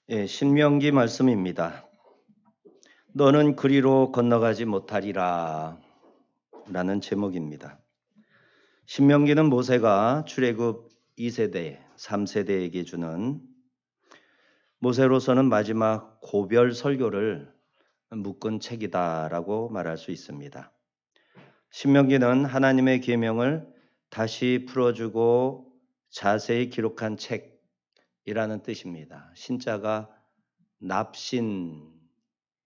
신명기 말씀입니다. 너는 그리로 건너가지 못하리라 라는 제목입니다. 신명기는 모세가 출애굽 2세대, 3세대에게 주는 모세로서는 마지막 고별 설교를 묶은 책이다라고 말할 수 있습니다. 신명기는 하나님의 계명을 다시 풀어주고 자세히 기록한 책이라는 뜻입니다. 신자가 납신,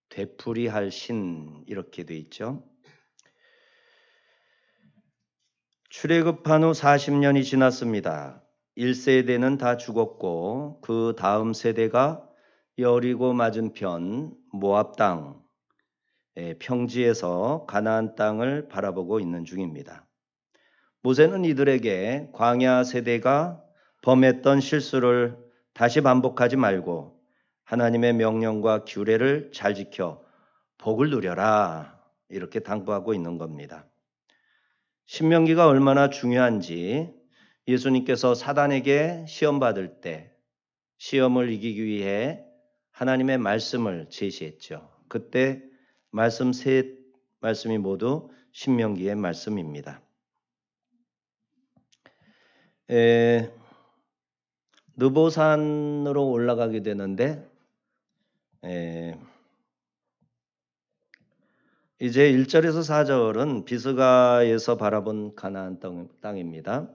되풀이할 신 이렇게 돼 있죠. 출애굽한 후 40년이 지났습니다. 1세대는 다 죽었고 그 다음 세대가 여리고 맞은편 모압 땅 평지에서 가나안 땅을 바라보고 있는 중입니다. 모세는 이들에게 광야 세대가 범했던 실수를 다시 반복하지 말고 하나님의 명령과 규례를 잘 지켜 복을 누려라 이렇게 당부하고 있는 겁니다. 신명기가 얼마나 중요한지 예수님께서 사단에게 시험 받을 때 시험을 이기기 위해 하나님의 말씀을 제시했죠. 그때 말씀이 모두 신명기의 말씀입니다. 느보산으로 올라가게 되는데 이제 1절에서 4절은 비스가에서 바라본 가나안 땅입니다.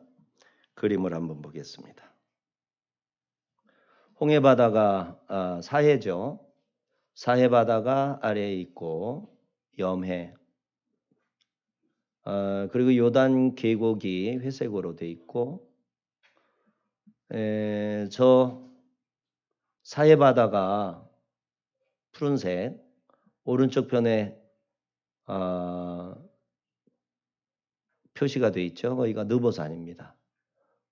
그림을 한번 보겠습니다. 홍해바다가 사해죠. 사해바다가 아래에 있고 염해 그리고 요단 계곡이 회색으로 돼 있고 저 사해바다가 푸른색 오른쪽 편에 표시가 돼 있죠. 거기가 느보산입니다.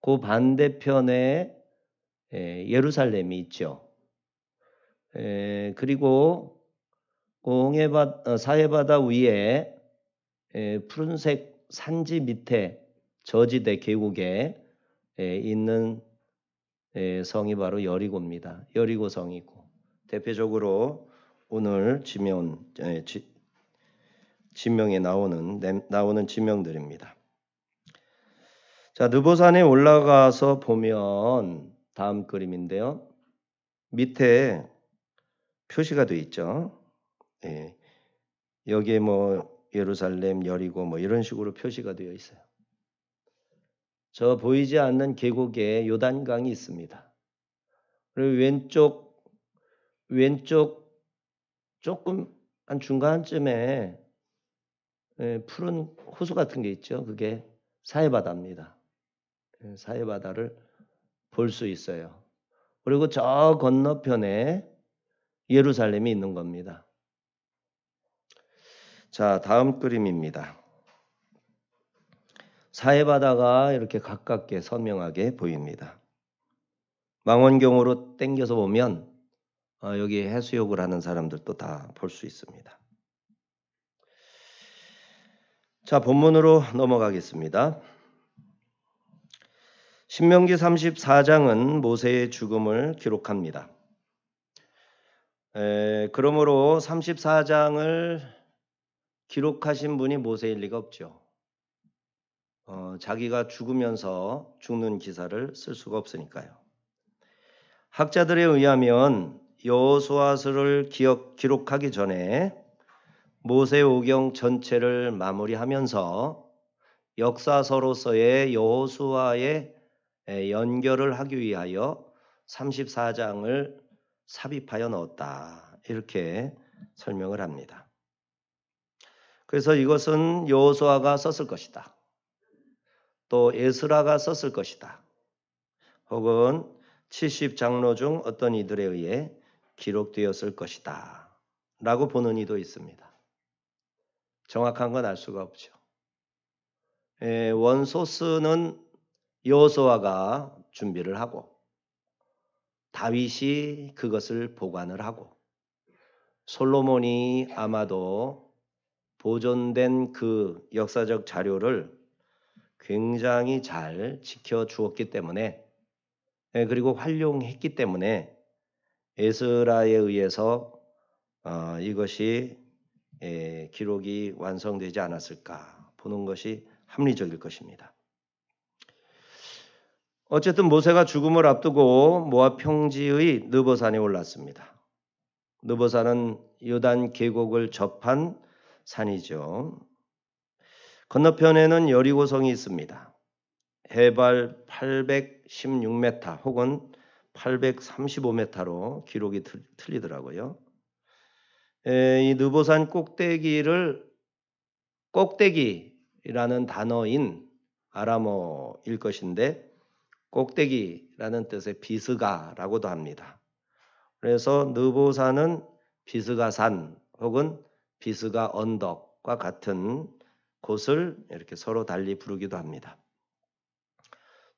그 반대편에 예루살렘이 있죠. 그리고 사해바다 위에 푸른색 산지 밑에 저지대 계곡에 있는 성이 바로 여리고입니다. 여리고 성이고 대표적으로 오늘 지명에 나오는 지명들입니다. 자, 느보산에 올라가서 보면 다음 그림인데요. 밑에 표시가 되어 있죠. 여기에 예루살렘, 여리고 이런 식으로 표시가 되어 있어요. 저 보이지 않는 계곡에 요단강이 있습니다. 그리고 왼쪽 조금 한 중간쯤에 푸른 호수 같은 게 있죠. 그게 사해바다입니다. 사해바다를 볼 수 있어요. 그리고 저 건너편에 예루살렘이 있는 겁니다. 자, 다음 그림입니다. 사해바다가 이렇게 가깝게 선명하게 보입니다. 망원경으로 당겨서 보면 여기 해수욕을 하는 사람들도 다 볼 수 있습니다. 자, 본문으로 넘어가겠습니다. 신명기 34장은 모세의 죽음을 기록합니다. 그러므로 34장을 기록하신 분이 모세일 리가 없죠. 자기가 죽으면서 죽는 기사를 쓸 수가 없으니까요. 학자들에 의하면 여호수아서를 기록하기 전에 모세오경 전체를 마무리하면서 역사서로서의 여호수아의 연결을 하기 위하여 34장을 삽입하여 넣었다. 이렇게 설명을 합니다. 그래서 이것은 여호수아가 썼을 것이다. 또 에스라가 썼을 것이다. 혹은 70장로 중 어떤 이들에 의해 기록되었을 것이다. 라고 보는 이도 있습니다. 정확한 건 알 수가 없죠. 원소스는 여호수아가 준비를 하고 다윗이 그것을 보관을 하고 솔로몬이 아마도 보존된 그 역사적 자료를 굉장히 잘 지켜주었기 때문에 그리고 활용했기 때문에 에스라에 의해서 이것이 기록이 완성되지 않았을까 보는 것이 합리적일 것입니다. 어쨌든 모세가 죽음을 앞두고 모압 평지의 느보산에 올랐습니다. 느보산은 요단 계곡을 접한 산이죠. 건너편에는 여리고성이 있습니다. 해발 816m 혹은 835m로 기록이 틀리더라고요. 이 느보산 꼭대기를 꼭대기라는 단어인 아람어일 것인데 꼭대기라는 뜻의 비스가라고도 합니다. 그래서 느보산은 비스가산 혹은 비스가 언덕과 같은 곳을 이렇게 서로 달리 부르기도 합니다.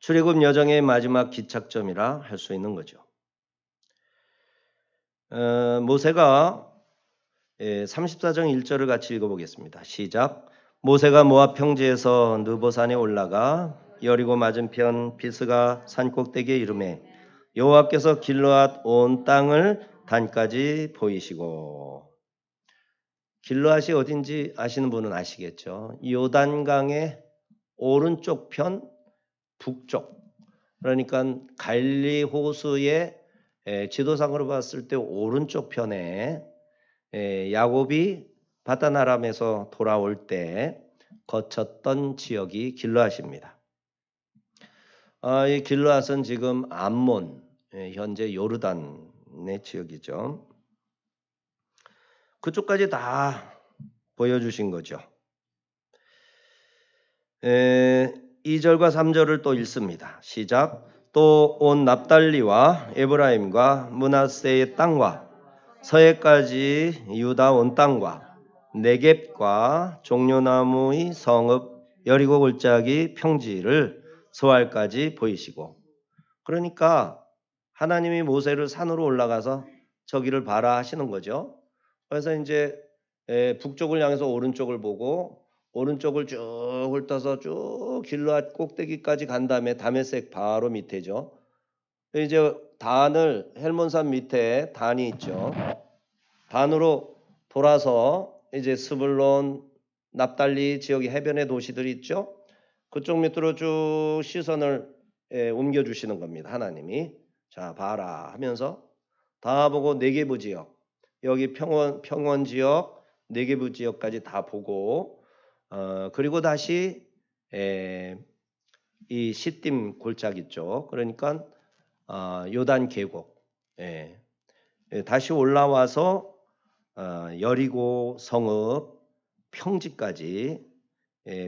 출애굽 여정의 마지막 기착점이라 할 수 있는 거죠. 모세가 34장 1절을 같이 읽어보겠습니다. 시작. 모세가 모압 평지에서 느보산에 올라가 여리고 맞은편 비스가 산 꼭대기에 이르매 여호와께서 길르앗 온 땅을 단까지 보이시고. 길르앗이 어딘지 아시는 분은 아시겠죠. 요단강의 오른쪽 편 북쪽, 그러니까 갈리 호수의 지도상으로 봤을 때 오른쪽 편에 야곱이 바단 아람에서 돌아올 때 거쳤던 지역이 길르앗입니다. 이 길르앗은 지금 암몬, 현재 요르단의 지역이죠. 그쪽까지 다 보여주신 거죠. 2절과 3절을 또 읽습니다. 시작. 또 온 납달리와 에브라임과 므낫세의 땅과 서해까지 유다 온 땅과 네겝과 종려나무의 성읍 여리고 골짜기 평지를 소알까지 보이시고. 그러니까 하나님이 모세를 산으로 올라가서 저기를 봐라 하시는 거죠. 그래서 이제 북쪽을 향해서 오른쪽을 보고 오른쪽을 쭉 훑어서 쭉 길르앗 꼭대기까지 간 다음에 다메섹 바로 밑에죠. 이제 단을 헬몬산 밑에 단이 있죠. 단으로 돌아서 이제 스불론, 납달리 지역의 해변의 도시들이 있죠. 그쪽 밑으로 쭉 시선을 옮겨주시는 겁니다. 하나님이. 자, 봐라 하면서 다 보고 네게부 지역, 여기 평원 지역, 네게부 지역까지 다 보고 그리고 다시 이 시딤 골짜기 있죠. 그러니까 요단 계곡 다시 올라와서 여리고 성읍 평지까지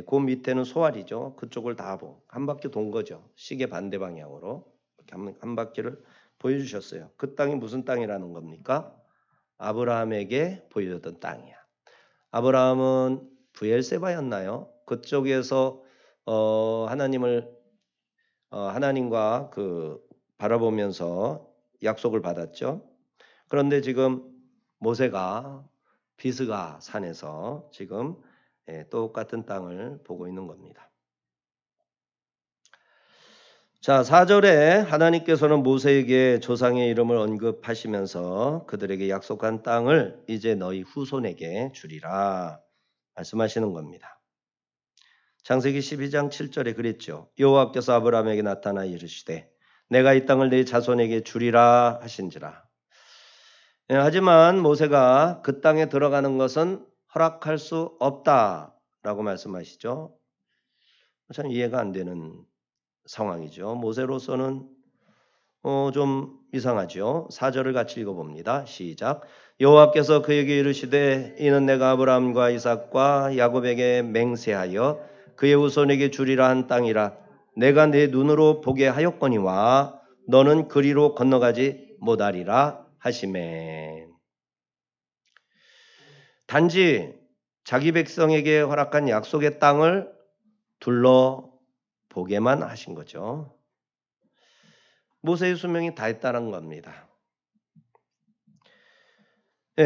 그 밑에는 소알이죠. 그쪽을 다 한 바퀴 돈 거죠. 시계 반대 방향으로 이렇게 한 바퀴를 보여주셨어요. 그 땅이 무슨 땅이라는 겁니까? 아브라함에게 보여줬던 땅이야. 아브라함은 브엘세바였나요? 그쪽에서 하나님과 바라보면서 약속을 받았죠. 그런데 지금 모세가 비스가 산에서 지금 똑같은 땅을 보고 있는 겁니다. 자, 4절에 하나님께서는 모세에게 조상의 이름을 언급하시면서 그들에게 약속한 땅을 이제 너희 후손에게 주리라 말씀하시는 겁니다. 창세기 12장 7절에 그랬죠. 여호와께서 아브라함에게 나타나 이르시되 내가 이 땅을 네 자손에게 주리라 하신지라. 하지만 모세가 그 땅에 들어가는 것은 허락할 수 없다라고 말씀하시죠. 참 이해가 안 되는 상황이죠. 모세로서는 좀 이상하죠. 4절을 같이 읽어봅니다. 시작. 여호와께서 그에게 이르시되 이는 내가 아브라함과 이삭과 야곱에게 맹세하여 그의 후손에게 주리라 한 땅이라. 내가 내 눈으로 보게 하였거니와 너는 그리로 건너가지 못하리라 하시매. 단지 자기 백성에게 허락한 약속의 땅을 둘러보게만 하신 거죠. 모세의 수명이 다 했다는 겁니다.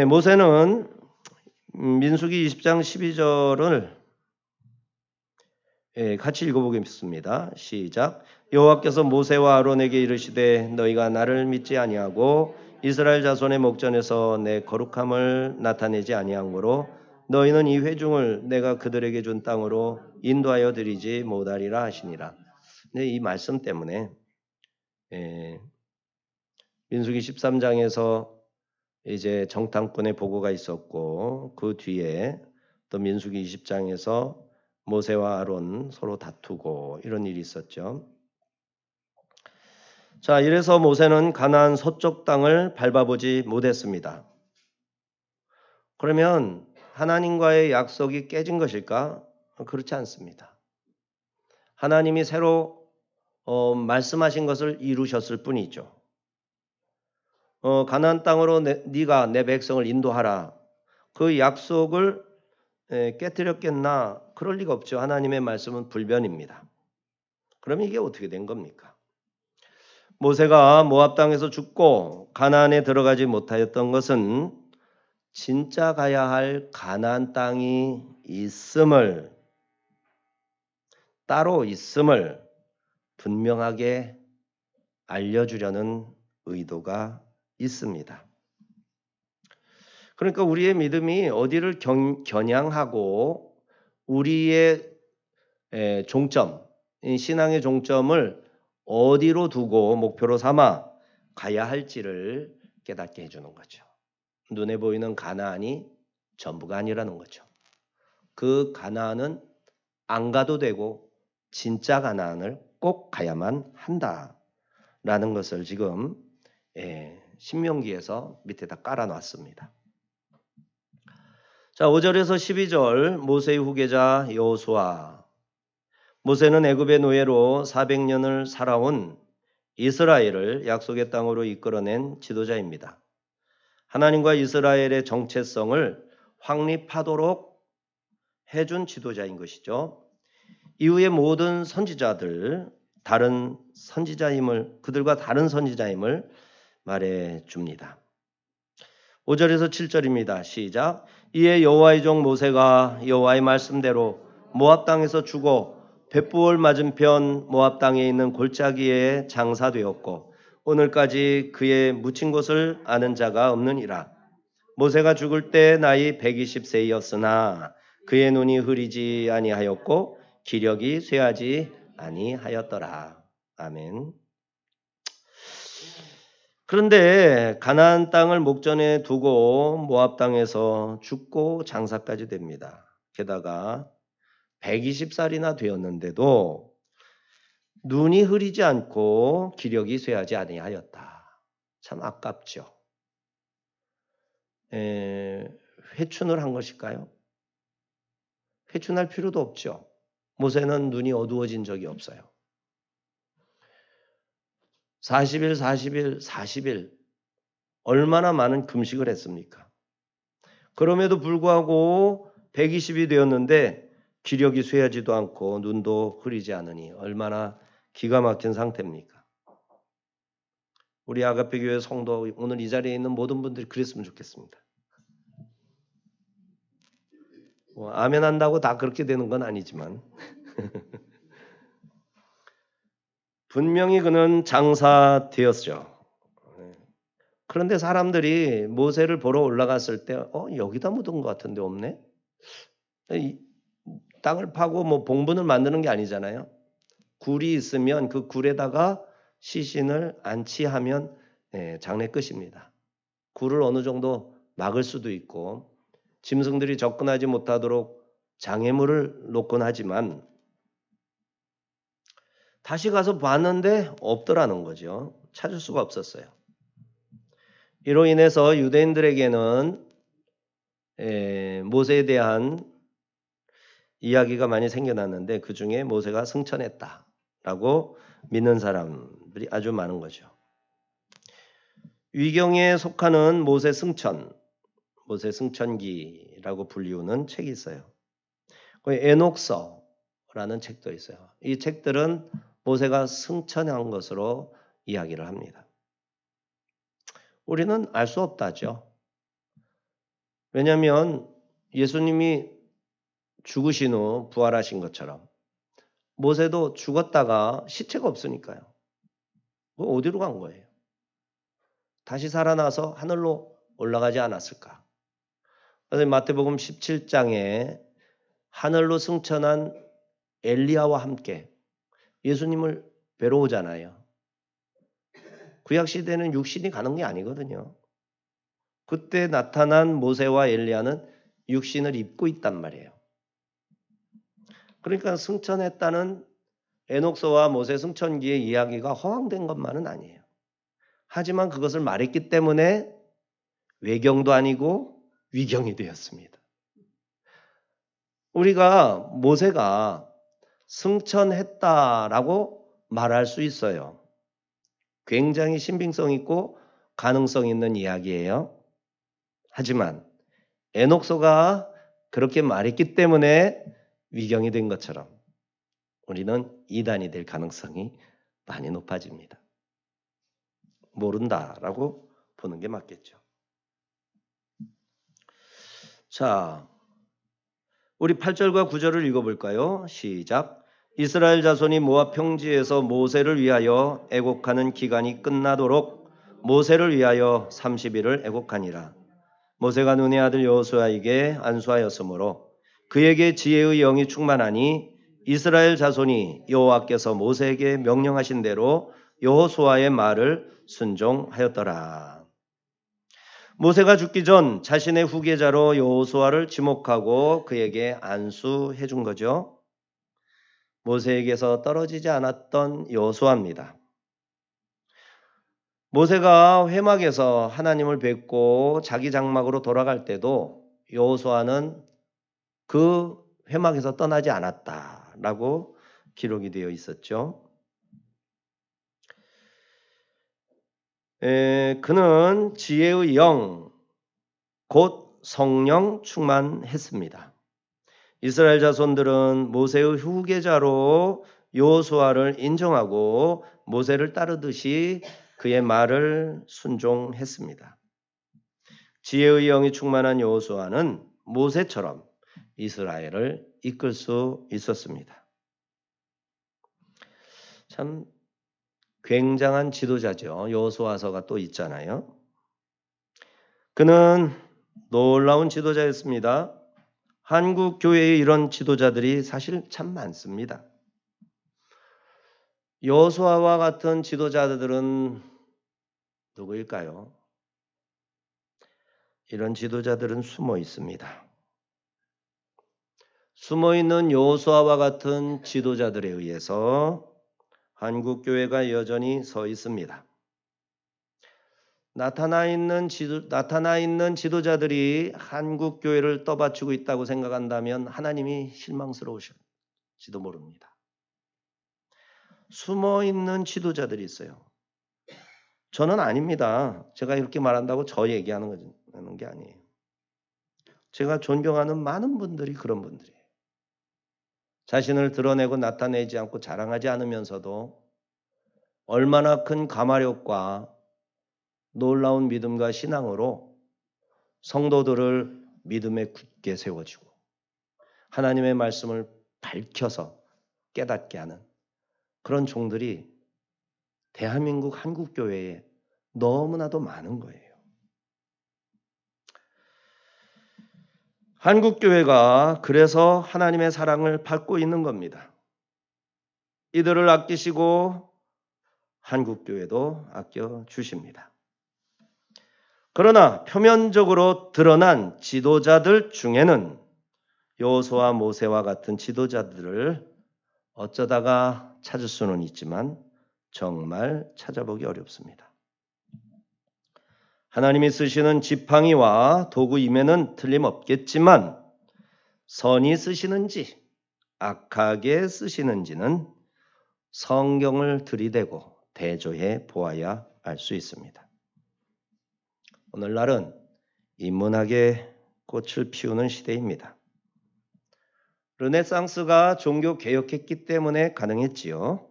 모세는 민수기 20장 12절을 같이 읽어보겠습니다. 시작. 여호와께서 모세와 아론에게 이르시되 너희가 나를 믿지 아니하고 이스라엘 자손의 목전에서 내 거룩함을 나타내지 아니함으로 너희는 이 회중을 내가 그들에게 준 땅으로 인도하여 드리지 못하리라 하시니라. 근데 이 말씀 때문에 민수기 13장에서 이제 정탐꾼의 보고가 있었고 그 뒤에 또 민수기 20장에서 모세와 아론 서로 다투고 이런 일이 있었죠. 자, 이래서 모세는 가나안 서쪽 땅을 밟아보지 못했습니다. 그러면 하나님과의 약속이 깨진 것일까? 그렇지 않습니다. 하나님이 새로 말씀하신 것을 이루셨을 뿐이죠. 가나안 땅으로 네가 내 백성을 인도하라. 그 약속을 깨뜨렸겠나? 그럴 리가 없죠. 하나님의 말씀은 불변입니다. 그럼 이게 어떻게 된 겁니까? 모세가 모압 땅에서 죽고 가나안에 들어가지 못하였던 것은 진짜 가야 할 가나안 땅이 있음을, 따로 있음을 분명하게 알려주려는 의도가 있습니다. 그러니까 우리의 믿음이 어디를 겨냥하고 우리의 종점, 신앙의 종점을 어디로 두고 목표로 삼아 가야 할지를 깨닫게 해주는 거죠. 눈에 보이는 가나안이 전부가 아니라는 거죠. 그 가나안은 안 가도 되고 진짜 가나안을 꼭 가야만 한다라는 것을 지금 신명기에서 밑에다 깔아놨습니다. 자, 5절에서 12절 모세의 후계자 여호수아. 모세는 애굽의 노예로 400년을 살아온 이스라엘을 약속의 땅으로 이끌어낸 지도자입니다. 하나님과 이스라엘의 정체성을 확립하도록 해준 지도자인 것이죠. 이후에 모든 선지자들, 그들과 다른 선지자임을 말해줍니다. 5절에서 7절입니다. 시작. 이에 여호와의 종 모세가 여호와의 말씀대로 모압 땅에서 죽어 벳부올 맞은편 모압 땅에 있는 골짜기에 장사되었고 오늘까지 그의 묻힌 곳을 아는 자가 없느니라. 모세가 죽을 때 나이 120세였으나 그의 눈이 흐리지 아니하였고 기력이 쇠하지 아니하였더라. 아멘. 그런데 가나안 땅을 목전에 두고 모압 땅에서 죽고 장사까지 됩니다. 게다가 120살이나 되었는데도 눈이 흐리지 않고 기력이 쇠하지 아니하였다. 참 아깝죠. 회춘을 한 것일까요? 회춘할 필요도 없죠. 모세는 눈이 어두워진 적이 없어요. 40일 얼마나 많은 금식을 했습니까? 그럼에도 불구하고 120이 되었는데 기력이 쇠하지도 않고 눈도 흐리지 않으니 얼마나 기가 막힌 상태입니까? 우리 아가페 교회 성도 오늘 이 자리에 있는 모든 분들이 그랬으면 좋겠습니다. 아멘 한다고 다 그렇게 되는 건 아니지만 분명히 그는 장사되었죠. 그런데 사람들이 모세를 보러 올라갔을 때 여기다 묻은 것 같은데 없네? 땅을 파고 봉분을 만드는 게 아니잖아요. 굴이 있으면 그 굴에다가 시신을 안치하면 장례 끝입니다. 굴을 어느 정도 막을 수도 있고 짐승들이 접근하지 못하도록 장애물을 놓곤 하지만 다시 가서 봤는데 없더라는 거죠. 찾을 수가 없었어요. 이로 인해서 유대인들에게는 모세에 대한 이야기가 많이 생겨났는데 그 중에 모세가 승천했다라고 믿는 사람들이 아주 많은 거죠. 위경에 속하는 모세 승천기라고 불리우는 책이 있어요. 에녹서라는 책도 있어요. 이 책들은 모세가 승천한 것으로 이야기를 합니다. 우리는 알 수 없다죠. 왜냐하면 예수님이 죽으신 후 부활하신 것처럼 모세도 죽었다가 시체가 없으니까요. 어디로 간 거예요? 다시 살아나서 하늘로 올라가지 않았을까? 그래서 마태복음 17장에 하늘로 승천한 엘리야와 함께 예수님을 뵈러 오잖아요. 구약 시대는 육신이 가는 게 아니거든요. 그때 나타난 모세와 엘리야는 육신을 입고 있단 말이에요. 그러니까 승천했다는 에녹서와 모세 승천기의 이야기가 허황된 것만은 아니에요. 하지만 그것을 말했기 때문에 외경도 아니고 위경이 되었습니다. 우리가 모세가 승천했다라고 말할 수 있어요. 굉장히 신빙성 있고 가능성 있는 이야기예요. 하지만 에녹서가 그렇게 말했기 때문에 위경이 된 것처럼 우리는 이단이 될 가능성이 많이 높아집니다. 모른다라고 보는 게 맞겠죠. 자, 우리 8절과 9절을 읽어볼까요? 시작. 이스라엘 자손이 모압 평지에서 모세를 위하여 애곡하는 기간이 끝나도록 모세를 위하여 30일을 애곡하니라. 모세가 눈의 아들 여호수아에게 안수하였으므로 그에게 지혜의 영이 충만하니 이스라엘 자손이 여호와께서 모세에게 명령하신 대로 여호수아의 말을 순종하였더라. 모세가 죽기 전 자신의 후계자로 여호수아를 지목하고 그에게 안수해 준 거죠. 모세에게서 떨어지지 않았던 여호수아입니다. 모세가 회막에서 하나님을 뵙고 자기 장막으로 돌아갈 때도 여호수아는 그 회막에서 떠나지 않았다라고 기록이 되어 있었죠. 그는 지혜의 영, 곧 성령 충만했습니다. 이스라엘 자손들은 모세의 후계자로 여호수아를 인정하고 모세를 따르듯이 그의 말을 순종했습니다. 지혜의 영이 충만한 여호수아는 모세처럼 이스라엘을 이끌 수 있었습니다. 참 굉장한 지도자죠. 여호수아서가 또 있잖아요. 그는 놀라운 지도자였습니다. 한국 교회에 이런 지도자들이 사실 참 많습니다. 여호수아와 같은 지도자들은 누구일까요? 이런 지도자들은 숨어 있습니다. 숨어 있는 여호수아와 같은 지도자들에 의해서 한국 교회가 여전히 서 있습니다. 나타나 있는 지도자들이 한국 교회를 떠받치고 있다고 생각한다면 하나님이 실망스러우실지도 모릅니다. 숨어 있는 지도자들이 있어요. 저는 아닙니다. 제가 이렇게 말한다고 저 얘기하는 게 아니에요. 제가 존경하는 많은 분들이 그런 분들이에요. 자신을 드러내고 나타내지 않고 자랑하지 않으면서도 얼마나 큰 가마력과 놀라운 믿음과 신앙으로 성도들을 믿음에 굳게 세워주고 하나님의 말씀을 밝혀서 깨닫게 하는 그런 종들이 대한민국 한국교회에 너무나도 많은 거예요. 한국교회가 그래서 하나님의 사랑을 받고 있는 겁니다. 이들을 아끼시고 한국교회도 아껴주십니다. 그러나 표면적으로 드러난 지도자들 중에는 여호수아 모세와 같은 지도자들을 어쩌다가 찾을 수는 있지만 정말 찾아보기 어렵습니다. 하나님이 쓰시는 지팡이와 도구임에는 틀림없겠지만 선이 쓰시는지 악하게 쓰시는지는 성경을 들이대고 대조해 보아야 알 수 있습니다. 오늘날은 인문학의 꽃을 피우는 시대입니다. 르네상스가 종교 개혁했기 때문에 가능했지요.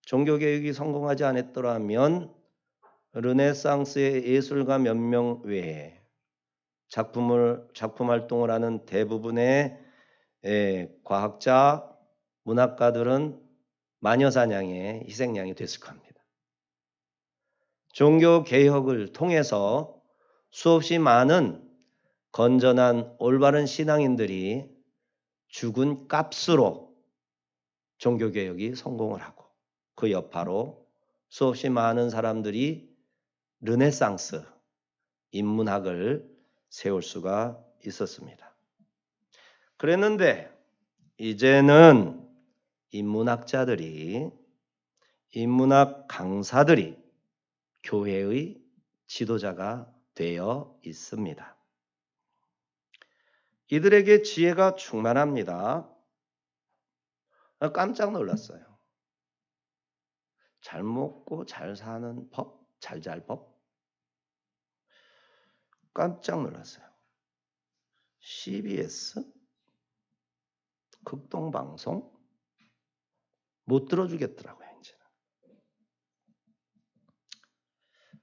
종교 개혁이 성공하지 않았더라면 르네상스의 예술가 몇 명 외에 작품 활동을 하는 대부분의 과학자, 문학가들은 마녀사냥의 희생양이 됐을 겁니다. 종교 개혁을 통해서 수없이 많은 건전한 올바른 신앙인들이 죽은 값으로 종교개혁이 성공을 하고 그 여파로 수없이 많은 사람들이 르네상스, 인문학을 세울 수가 있었습니다. 그랬는데 이제는 인문학 강사들이 교회의 지도자가 되어 있습니다. 이들에게 지혜가 충만합니다. 깜짝 놀랐어요. 잘 먹고 잘 사는 법, 잘 잘 법. 깜짝 놀랐어요. CBS? 극동방송? 못 들어주겠더라고요, 이제는.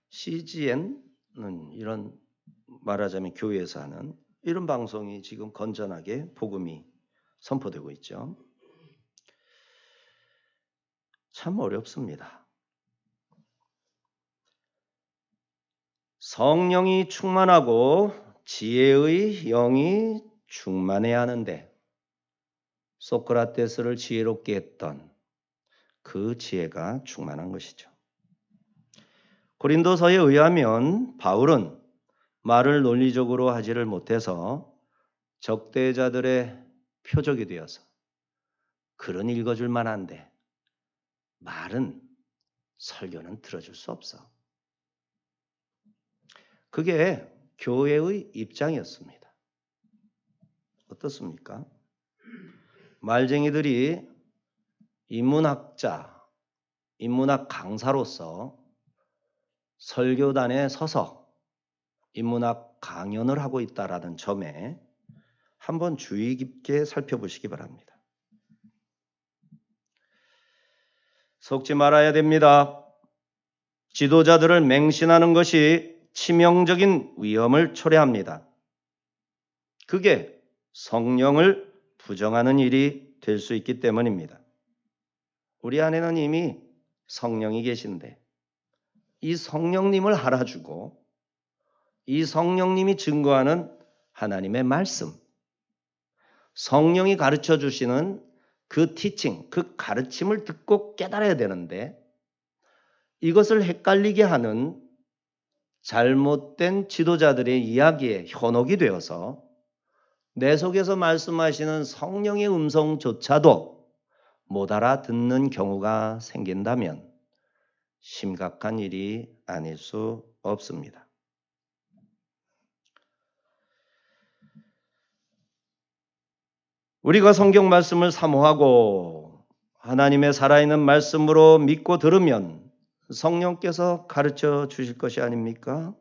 CGN은 이런 말하자면 교회에서 하는 이런 방송이 지금 건전하게 복음이 선포되고 있죠. 참 어렵습니다. 성령이 충만하고 지혜의 영이 충만해야 하는데 소크라테스를 지혜롭게 했던 그 지혜가 충만한 것이죠. 고린도서에 의하면 바울은 말을 논리적으로 하지를 못해서 적대자들의 표적이 되어서 글은 읽어줄 만한데 말은 설교는 들어줄 수 없어. 그게 교회의 입장이었습니다. 어떻습니까? 말쟁이들이 인문학 강사로서 설교단에 서서 인문학 강연을 하고 있다라는 점에 한번 주의 깊게 살펴보시기 바랍니다. 속지 말아야 됩니다. 지도자들을 맹신하는 것이 치명적인 위험을 초래합니다. 그게 성령을 부정하는 일이 될 수 있기 때문입니다. 우리 안에는 이미 성령이 계신데 이 성령님을 알아주고 이 성령님이 증거하는 하나님의 말씀, 성령이 가르쳐 주시는 그 티칭, 그 가르침을 듣고 깨달아야 되는데 이것을 헷갈리게 하는 잘못된 지도자들의 이야기에 현혹이 되어서 내 속에서 말씀하시는 성령의 음성조차도 못 알아듣는 경우가 생긴다면 심각한 일이 아닐 수 없습니다. 우리가 성경 말씀을 사모하고 하나님의 살아있는 말씀으로 믿고 들으면 성령께서 가르쳐 주실 것이 아닙니까?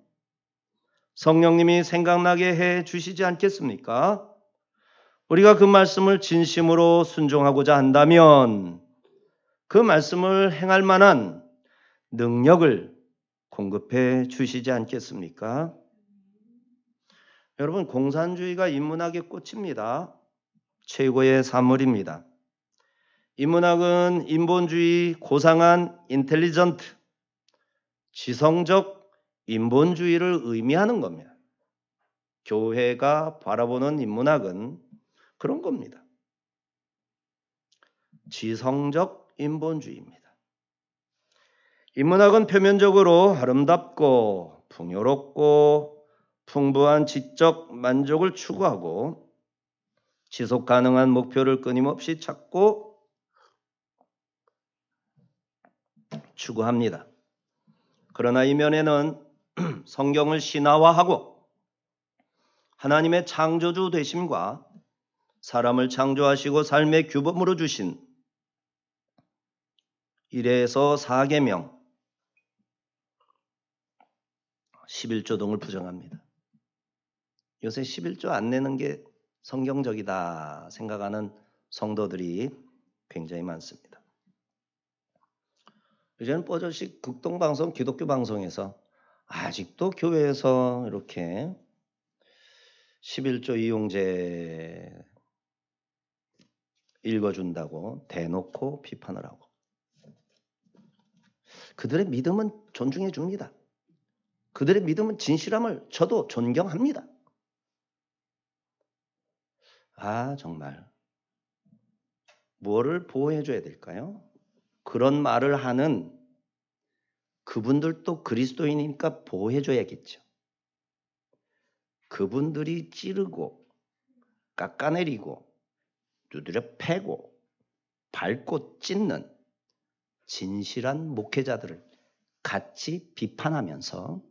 성령님이 생각나게 해 주시지 않겠습니까? 우리가 그 말씀을 진심으로 순종하고자 한다면 그 말씀을 행할 만한 능력을 공급해 주시지 않겠습니까? 여러분, 공산주의가 인문학의 꽃입니다. 최고의 산물입니다. 인문학은 인본주의, 고상한 인텔리전트, 지성적 인본주의를 의미하는 겁니다. 교회가 바라보는 인문학은 그런 겁니다. 지성적 인본주의입니다. 인문학은 표면적으로 아름답고 풍요롭고 풍부한 지적 만족을 추구하고 지속 가능한 목표를 끊임없이 찾고 추구합니다. 그러나 이면에는 성경을 신화화하고 하나님의 창조주 되심과 사람을 창조하시고 삶의 규범으로 주신 1에서 4계명, 11조 등을 부정합니다. 요새 11조 안 내는 게 성경적이다 생각하는 성도들이 굉장히 많습니다. 이제는 뽀저식 극동방송, 기독교 방송에서 아직도 교회에서 이렇게 11조 이용제 읽어준다고 대놓고 비판을 하고 그들의 믿음은 존중해 줍니다. 그들의 믿음은 진실함을 저도 존경합니다. 정말 뭐를 보호해 줘야 될까요? 그런 말을 하는 그분들도 그리스도인이니까 보호해 줘야겠죠. 그분들이 찌르고 깎아내리고 두드려 패고 밟고 찢는 진실한 목회자들을 같이 비판하면서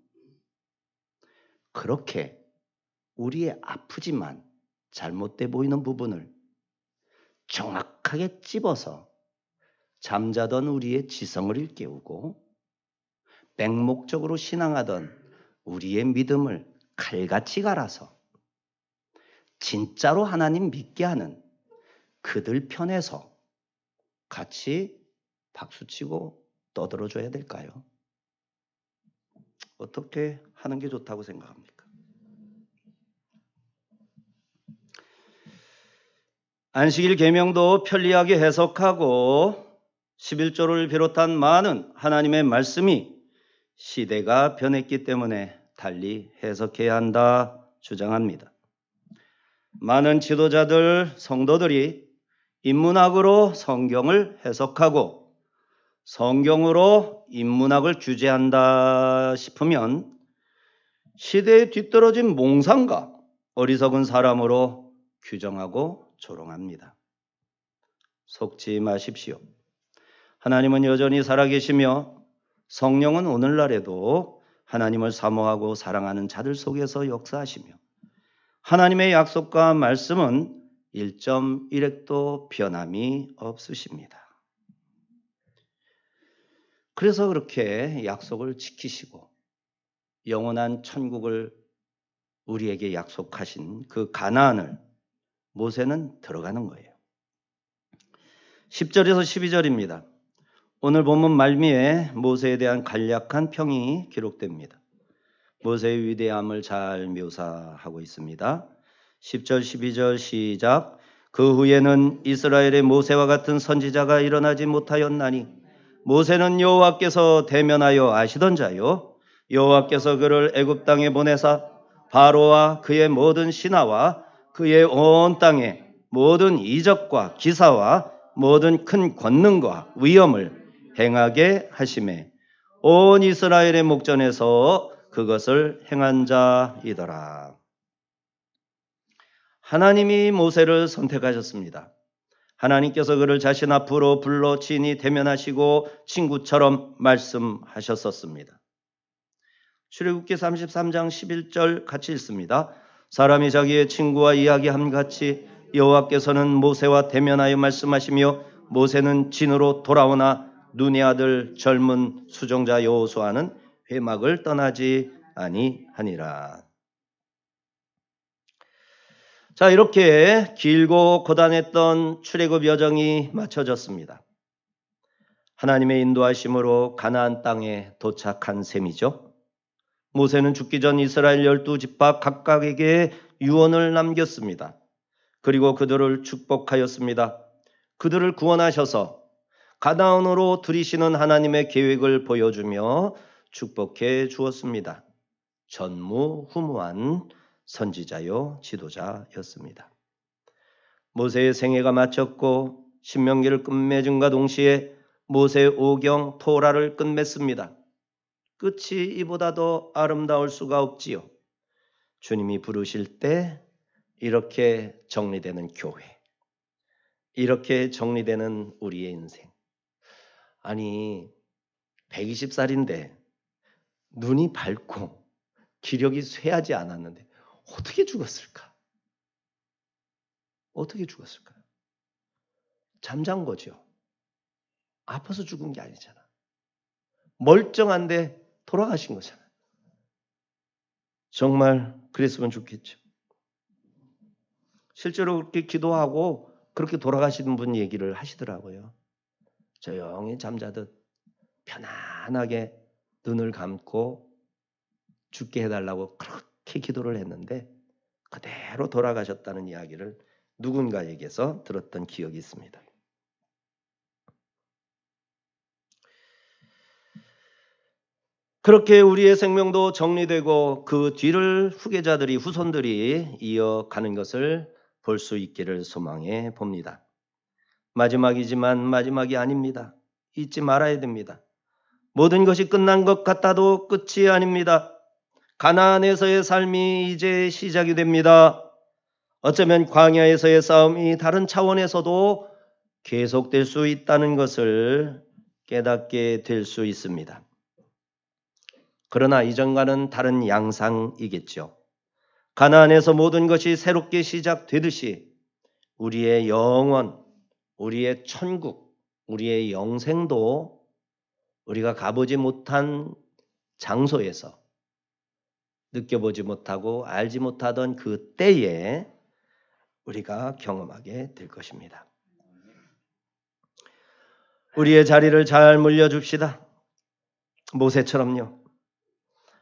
그렇게 우리의 아프지만 잘못돼 보이는 부분을 정확하게 찝어서 잠자던 우리의 지성을 일깨우고 맹목적으로 신앙하던 우리의 믿음을 칼같이 갈아서 진짜로 하나님 믿게 하는 그들 편에서 같이 박수치고 떠들어줘야 될까요? 어떻게 하는 게 좋다고 생각합니까? 안식일 계명도 편리하게 해석하고 11조를 비롯한 많은 하나님의 말씀이 시대가 변했기 때문에 달리 해석해야 한다 주장합니다. 많은 지도자들, 성도들이 인문학으로 성경을 해석하고 성경으로 인문학을 규제한다 싶으면 시대에 뒤떨어진 몽상가, 어리석은 사람으로 규정하고 조롱합니다. 속지 마십시오. 하나님은 여전히 살아계시며 성령은 오늘날에도 하나님을 사모하고 사랑하는 자들 속에서 역사하시며 하나님의 약속과 말씀은 1.1핵도 변함이 없으십니다. 그래서 그렇게 약속을 지키시고 영원한 천국을 우리에게 약속하신 그 가나안을 모세는 들어가는 거예요. 10절에서 12절입니다. 오늘 본문 말미에 모세에 대한 간략한 평이 기록됩니다. 모세의 위대함을 잘 묘사하고 있습니다. 10절 12절 시작. 그 후에는 이스라엘의 모세와 같은 선지자가 일어나지 못하였나니 모세는 여호와께서 대면하여 아시던 자요 여호와께서 그를 애굽 땅에 보내사 바로와 그의 모든 신하와 그의 온 땅에 모든 이적과 기사와 모든 큰 권능과 위엄을 행하게 하시매 온 이스라엘의 목전에서 그것을 행한 자이더라. 하나님이 모세를 선택하셨습니다. 하나님께서 그를 자신 앞으로 불러 친히 대면하시고 친구처럼 말씀하셨었습니다. 출애굽기 33장 11절 같이 읽습니다. 사람이 자기의 친구와 이야기함 같이 여호와께서는 모세와 대면하여 말씀하시며 모세는 진으로 돌아오나 눈의 아들 젊은 수종자 여호수아는 회막을 떠나지 아니하니라. 자, 이렇게 길고 고단했던 출애굽 여정이 마쳐졌습니다. 하나님의 인도하심으로 가나안 땅에 도착한 셈이죠. 모세는 죽기 전 이스라엘 12지파 각각에게 유언을 남겼습니다. 그리고 그들을 축복하였습니다. 그들을 구원하셔서 가나안으로 들이시는 하나님의 계획을 보여주며 축복해 주었습니다. 전무후무한 선지자요 지도자였습니다. 모세의 생애가 마쳤고 신명기를 끝맺음과 동시에 모세 오경 토라를 끝맺습니다. 끝이 이보다 더 아름다울 수가 없지요. 주님이 부르실 때 이렇게 정리되는 교회, 이렇게 정리되는 우리의 인생. 아니 120살인데 눈이 밝고 기력이 쇠하지 않았는데 어떻게 죽었을까? 어떻게 죽었을까요? 잠잔 거죠. 아파서 죽은 게 아니잖아. 멀쩡한데 돌아가신 거잖아. 정말 그랬으면 좋겠죠. 실제로 그렇게 기도하고 그렇게 돌아가시는 분 얘기를 하시더라고요. 조용히 잠자듯 편안하게 눈을 감고 죽게 해달라고 그렇게 기도를 했는데 그대로 돌아가셨다는 이야기를 누군가에게서 들었던 기억이 있습니다. 그렇게 우리의 생명도 정리되고 그 뒤를 후손들이 이어가는 것을 볼 수 있기를 소망해 봅니다. 마지막이지만 마지막이 아닙니다. 잊지 말아야 됩니다. 모든 것이 끝난 것 같아도 끝이 아닙니다. 가나안에서의 삶이 이제 시작이 됩니다. 어쩌면 광야에서의 싸움이 다른 차원에서도 계속될 수 있다는 것을 깨닫게 될 수 있습니다. 그러나 이전과는 다른 양상이겠죠. 가나안에서 모든 것이 새롭게 시작되듯이 우리의 영원, 우리의 천국, 우리의 영생도 우리가 가보지 못한 장소에서 느껴보지 못하고 알지 못하던 그 때에 우리가 경험하게 될 것입니다. 우리의 자리를 잘 물려줍시다. 모세처럼요.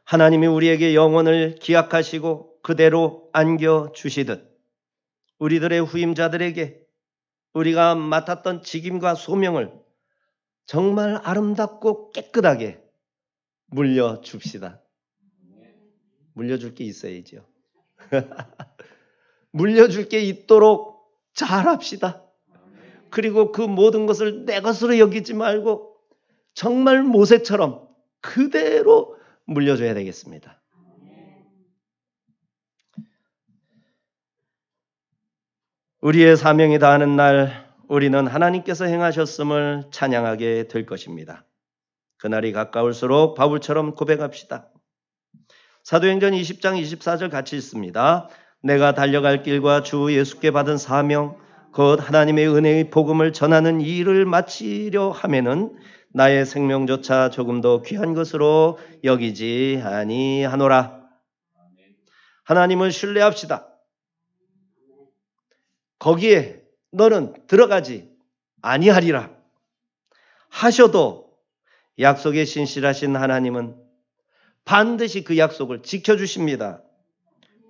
하나님이 우리에게 영혼을 기약하시고 그대로 안겨주시듯 우리들의 후임자들에게 우리가 맡았던 직임과 소명을 정말 아름답고 깨끗하게 물려줍시다. 물려줄 게 있어야죠. 물려줄 게 있도록 잘합시다. 그리고 그 모든 것을 내 것으로 여기지 말고 정말 모세처럼 그대로 물려줘야 되겠습니다. 우리의 사명이 다하는 날 우리는 하나님께서 행하셨음을 찬양하게 될 것입니다. 그날이 가까울수록 바울처럼 고백합시다. 사도행전 20장 24절 같이 읽습니다. 내가 달려갈 길과 주 예수께 받은 사명 곧 하나님의 은혜의 복음을 전하는 이 일을 마치려 하면은 나의 생명조차 조금도 귀한 것으로 여기지 아니하노라. 하나님을 신뢰합시다. 거기에 너는 들어가지 아니하리라 하셔도 약속에 신실하신 하나님은 반드시 그 약속을 지켜주십니다.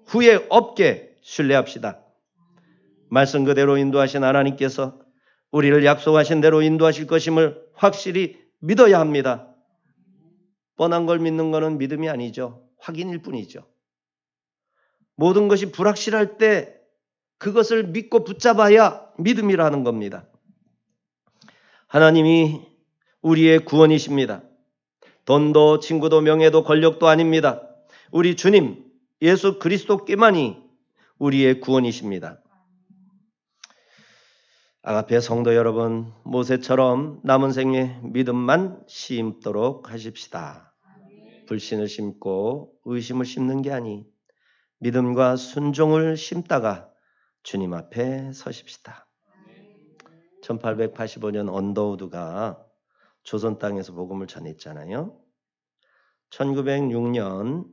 후회 없게 신뢰합시다. 말씀 그대로 인도하신 하나님께서 우리를 약속하신 대로 인도하실 것임을 확실히 믿어야 합니다. 뻔한 걸 믿는 것은 믿음이 아니죠. 확인일 뿐이죠. 모든 것이 불확실할 때 그것을 믿고 붙잡아야 믿음이라는 겁니다. 하나님이 우리의 구원이십니다. 돈도 친구도 명예도 권력도 아닙니다. 우리 주님 예수 그리스도께만이 우리의 구원이십니다. 아가페 성도 여러분, 모세처럼 남은 생에 믿음만 심도록 하십시다. 불신을 심고 의심을 심는 게 아니 믿음과 순종을 심다가 주님 앞에 서십시다. 1885년 언더우드가 조선 땅에서 복음을 전했잖아요. 1906년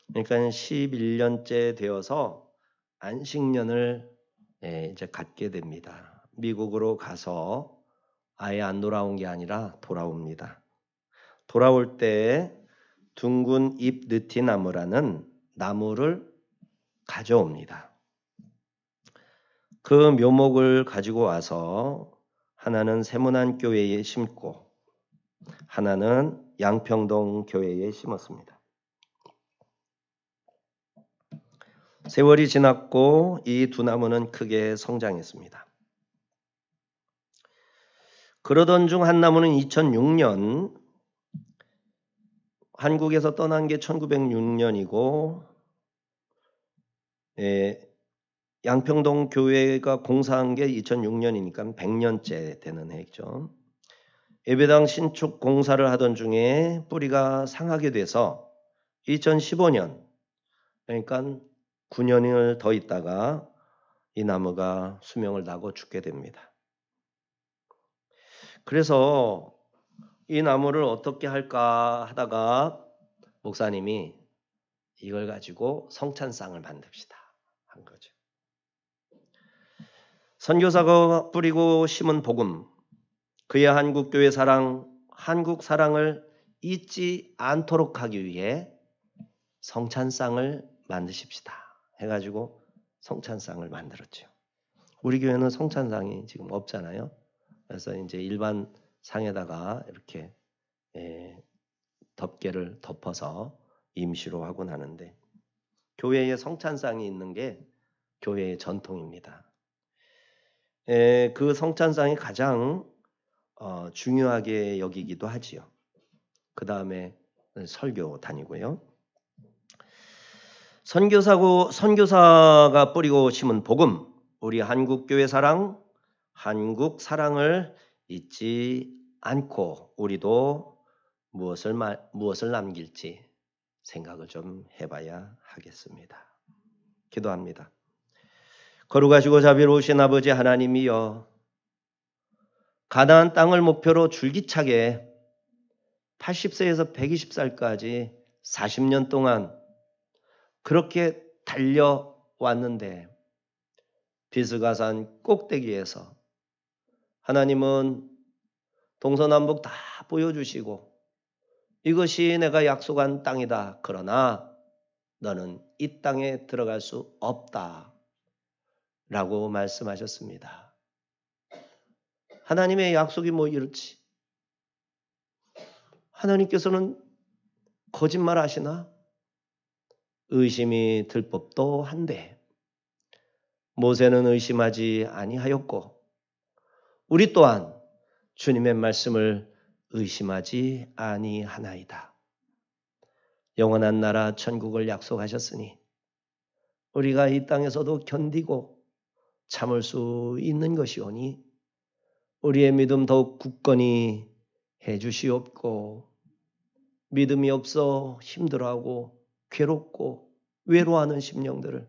그러니까 11년째 되어서 안식년을 이제 갖게 됩니다. 미국으로 가서 아예 안 돌아온 게 아니라 돌아옵니다. 돌아올 때 둥근 잎 느티나무라는 나무를 가져옵니다. 그 묘목을 가지고 와서 하나는 세문안 교회에 심고 하나는 양평동 교회에 심었습니다. 세월이 지났고 이 두 나무는 크게 성장했습니다. 그러던 중 한 나무는 2006년 한국에서 떠난 게 1906년이고 양평동 교회가 공사한 게 2006년이니까 100년째 되는 해죠. 예배당 신축 공사를 하던 중에 뿌리가 상하게 돼서 2015년 그러니까 9년을 더 있다가 이 나무가 수명을 다하고 죽게 됩니다. 그래서 이 나무를 어떻게 할까 하다가 목사님이 이걸 가지고 성찬상을 만듭시다 한 거죠. 선교사가 뿌리고 심은 복음, 그의 한국교회 사랑, 한국 사랑을 잊지 않도록 하기 위해 성찬상을 만드십시다 해가지고 성찬상을 만들었죠. 우리 교회는 성찬상이 지금 없잖아요. 그래서 이제 일반 상에다가 이렇게 덮개를 덮어서 임시로 하곤 하는데 교회에 성찬상이 있는 게 교회의 전통입니다. 그 성찬상이 가장 중요하게 여기기도 하지요. 그 다음에 설교 다니고요. 선교사가 뿌리고 심은 복음, 우리 한국 교회 사랑, 한국 사랑을 잊지 않고 우리도 무엇을 남길지 생각을 좀 해봐야 하겠습니다. 기도합니다. 거룩하시고 자비로우신 아버지 하나님이여, 가나안 땅을 목표로 줄기차게 80세에서 120살까지 40년 동안 그렇게 달려왔는데 비스가산 꼭대기에서 하나님은 동서남북 다 보여주시고 이것이 내가 약속한 땅이다. 그러나 너는 이 땅에 들어갈 수 없다. 라고 말씀하셨습니다. 하나님의 약속이 뭐 이렇지? 하나님께서는 거짓말 하시나? 의심이 들 법도 한데 모세는 의심하지 아니하였고 우리 또한 주님의 말씀을 의심하지 아니하나이다. 영원한 나라 천국을 약속하셨으니 우리가 이 땅에서도 견디고 참을 수 있는 것이오니 우리의 믿음 더욱 굳건히 해주시옵고 믿음이 없어 힘들어하고 괴롭고 외로워하는 심령들을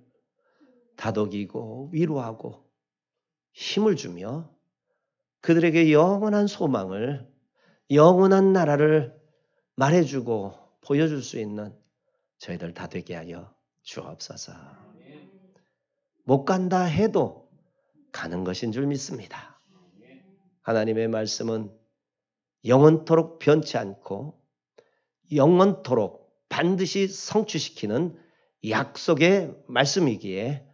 다독이고 위로하고 힘을 주며 그들에게 영원한 소망을, 영원한 나라를 말해주고 보여줄 수 있는 저희들 다 되게 하여 주옵소서. 못 간다 해도 가는 것인 줄 믿습니다. 하나님의 말씀은 영원토록 변치 않고 영원토록 반드시 성취시키는 약속의 말씀이기에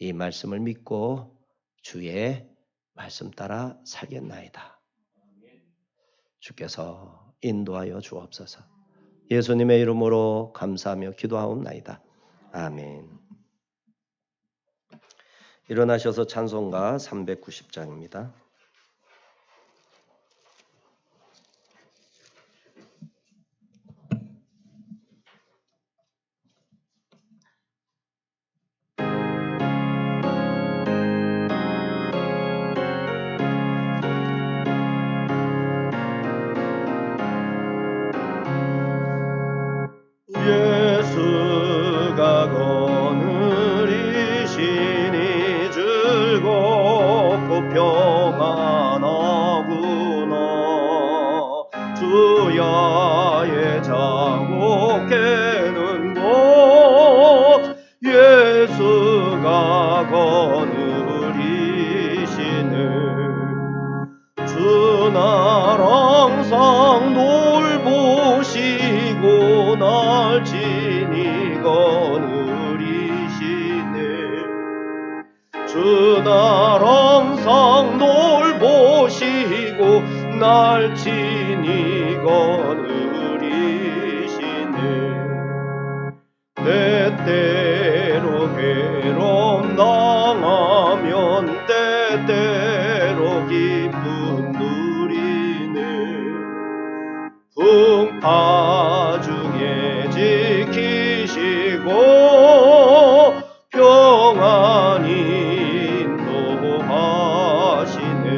이 말씀을 믿고 주의 말씀 따라 살겠나이다. 주께서 인도하여 주옵소서. 예수님의 이름으로 감사하며 기도하옵나이다. 아멘. 일어나셔서 찬송가 390장입니다. 예수가 거느리시니 즐겁고 평안하구나. 주야의 자곡해는 곳 예수가 거느리시네. 주날 항상 돌보시고 날 친히 거느리시네. 주날 항상 돌보시고 날 친히 거느리시네. 때때로 괴로움 당하면 때때로 기쁨 누리네. 풍파 중에 지키시고 평안히 인도하시네.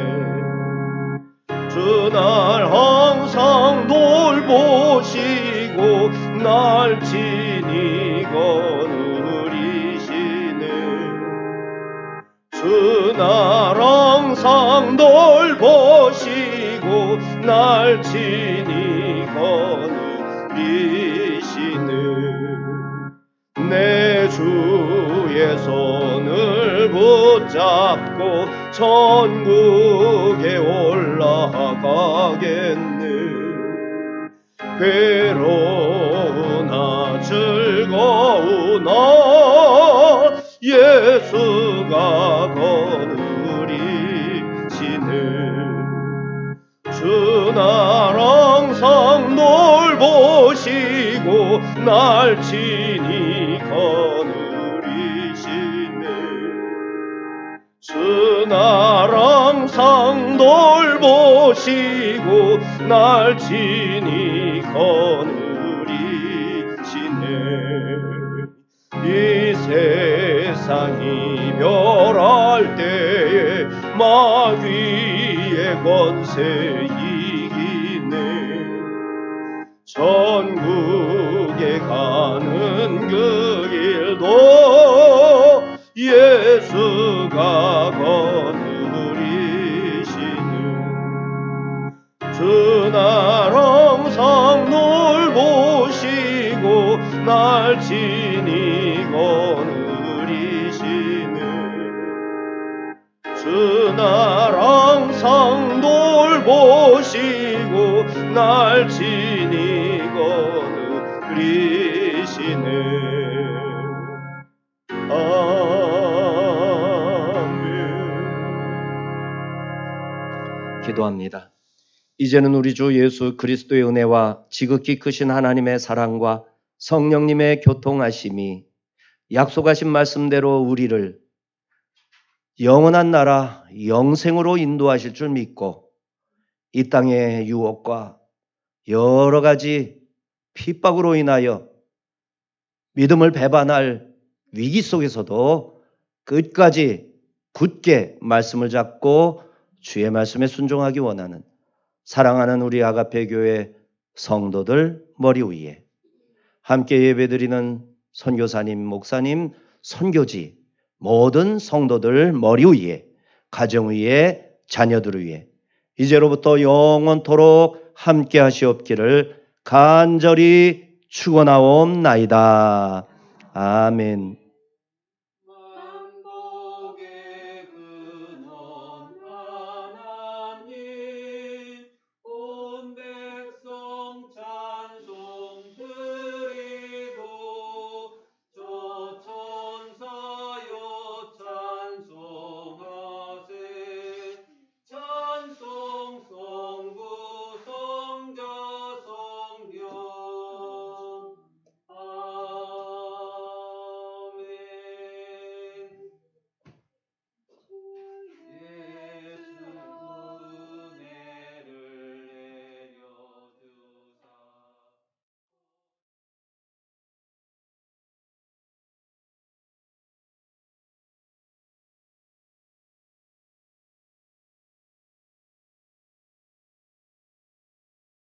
주날 항상 돌보시고 날 친히 거느리시네. 주날 항상 돌보시고 날 친히 거느리시네. 내 주의 손을 붙잡고 천국에 올라가겠네. 괴로우나 즐거우나 예수가 거느리시네. 주날 항상 돌보시 보시고 날 친히 거느리시네. 스나랑 상돌 보시고 날 친히 거느리시네. 이 세상이 멸할 때에 마귀의 권세 이기네. 천국에 가는 그 길도 예수가 거느리시는. 주나랑상 놀 보시고 날 친히 거느리시네. 주나랑상 놀 보시고 날 친히 거느리시네. 아멘. 기도합니다. 이제는 우리 주 예수 그리스도의 은혜와 지극히 크신 하나님의 사랑과 성령님의 교통하심이 약속하신 말씀대로 우리를 영원한 나라 영생으로 인도하실 줄 믿고 이 땅의 유혹과 여러 가지 핍박으로 인하여 믿음을 배반할 위기 속에서도 끝까지 굳게 말씀을 잡고 주의 말씀에 순종하기 원하는 사랑하는 우리 아가페 교회 성도들 머리 위에, 함께 예배드리는 선교사님, 목사님, 선교지 모든 성도들 머리 위에, 가정 위에, 자녀들 위에 이제로부터 영원토록 함께 하시옵기를 간절히 축원하옵나이다. 아멘.